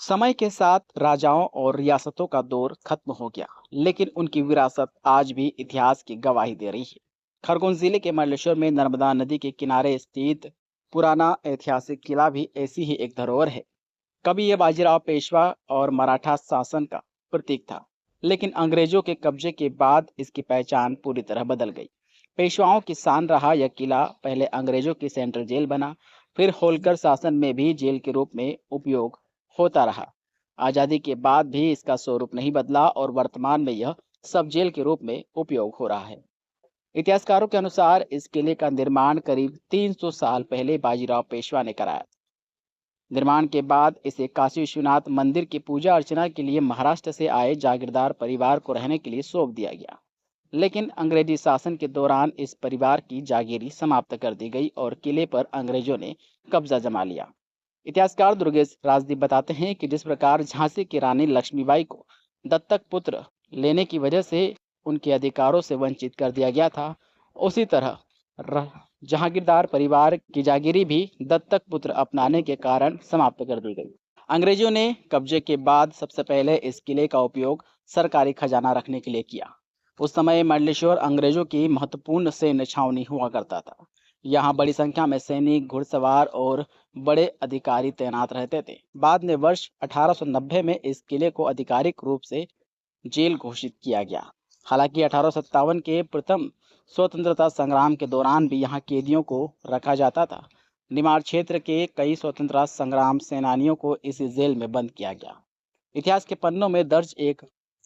समय के साथ राजाओं और रियासतों का दौर खत्म हो गया, लेकिन उनकी विरासत आज भी इतिहास की गवाही दे रही है। खरगोन जिले के मल्लेश्वर में नर्मदा नदी के किनारे स्थित पुराना ऐतिहासिक किला भी ऐसी ही एक धरोहर है। कभी यह बाजीराव पेशवा और मराठा शासन का प्रतीक था, लेकिन अंग्रेजों के कब्जे के बाद इसकी पहचान पूरी तरह बदल गई। पेशवाओं की शान रहा यह किला पहले अंग्रेजों की सेंट्रल जेल बना, फिर होलकर शासन में भी जेल के रूप में उपयोग होता रहा। आजादी के बाद भी इसका स्वरूप नहीं बदला और वर्तमान में यह सब जेल के रूप में उपयोग हो रहा है। इतिहासकारों के अनुसार इस किले का निर्माण करीब 300 साल पहले बाजीराव पेशवा ने कराया। निर्माण के बाद इसे काशी विश्वनाथ मंदिर की पूजा अर्चना के लिए महाराष्ट्र से आए जागीरदार परिवार को रहने के लिए सौंप दिया गया। लेकिन अंग्रेजी शासन के दौरान इस परिवार की जागीरी समाप्त कर दी गई और किले पर अंग्रेजों ने कब्जा जमा लिया। इतिहासकार दुर्गेश राजदीप बताते हैं कि जिस प्रकार झांसी की रानी लक्ष्मीबाई को दत्तक पुत्र लेने की वजह से उनके अधिकारों से वंचित कर दिया गया था, उसी तरह र- जहांगीरदार परिवार की जागीरी भी दत्तक पुत्र अपनाने के कारण समाप्त कर दी गई। अंग्रेजों ने कब्जे के बाद सबसे पहले इस किले का उपयोग सरकारी खजाना रखने के लिए किया। उस समय मंडलेश्वर अंग्रेजों की महत्वपूर्ण सैन्य छावनी हुआ करता था। यहाँ बड़ी संख्या में सैनिक, घुड़सवार और बड़े अधिकारी तैनात रहते थे। बाद में वर्ष 1890 में इस किले को आधिकारिक रूप से जेल घोषित किया गया। हालांकि 1857 के प्रथम स्वतंत्रता संग्राम के दौरान भी यहाँ कैदियों को रखा जाता था। निमाड़ क्षेत्र के कई स्वतंत्रता संग्राम सेनानियों को इसी जेल में बंद किया गया। इतिहास के पन्नों में दर्ज एक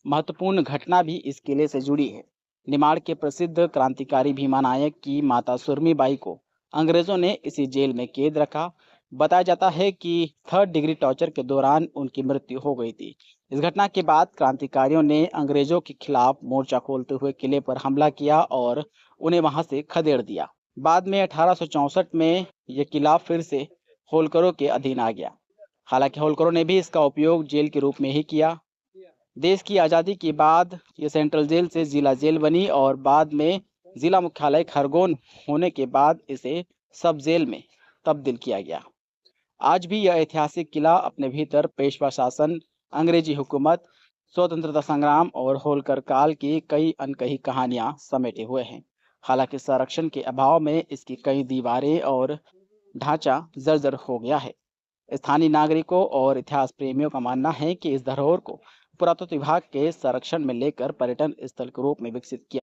महत्वपूर्ण घटना भी इस किले से जुड़ी है। निमाड़ के प्रसिद्ध क्रांतिकारी भीमा नायक की माता सुरमीबाई को अंग्रेजों ने इसी जेल में कैद रखा। बताया जाता है कि 3rd डिग्री टॉर्चर के दौरान उनकी मृत्यु हो गई थी। इस घटना के बाद क्रांतिकारियों ने अंग्रेजों के खिलाफ मोर्चा खोलते हुए किले पर हमला किया और उन्हें वहां से खदेड़ दिया। बाद में 1864 में यह किला फिर से होलकरों के अधीन आ गया। हालांकि होलकरों ने भी इसका उपयोग जेल के रूप में ही किया। देश की आज़ादी के बाद ये सेंट्रल जेल से जिला जेल बनी और बाद में जिला मुख्यालय खरगोन होने के बाद इसे सब जेल में तब्दील किया गया। आज भी यह ऐतिहासिक किला अपने भीतर पेशवा शासन, अंग्रेजी हुकूमत, स्वतंत्रता संग्राम और होलकर काल की कई अनकही कहानियां समेटे हुए हैं। हालांकि संरक्षण के अभाव में इसकी कई दीवारें और ढांचा जर्जर हो गया है। स्थानीय नागरिकों और इतिहास प्रेमियों का मानना है कि इस धरोहर को पुरातत्व विभाग के संरक्षण में लेकर पर्यटन स्थल के रूप में विकसित किया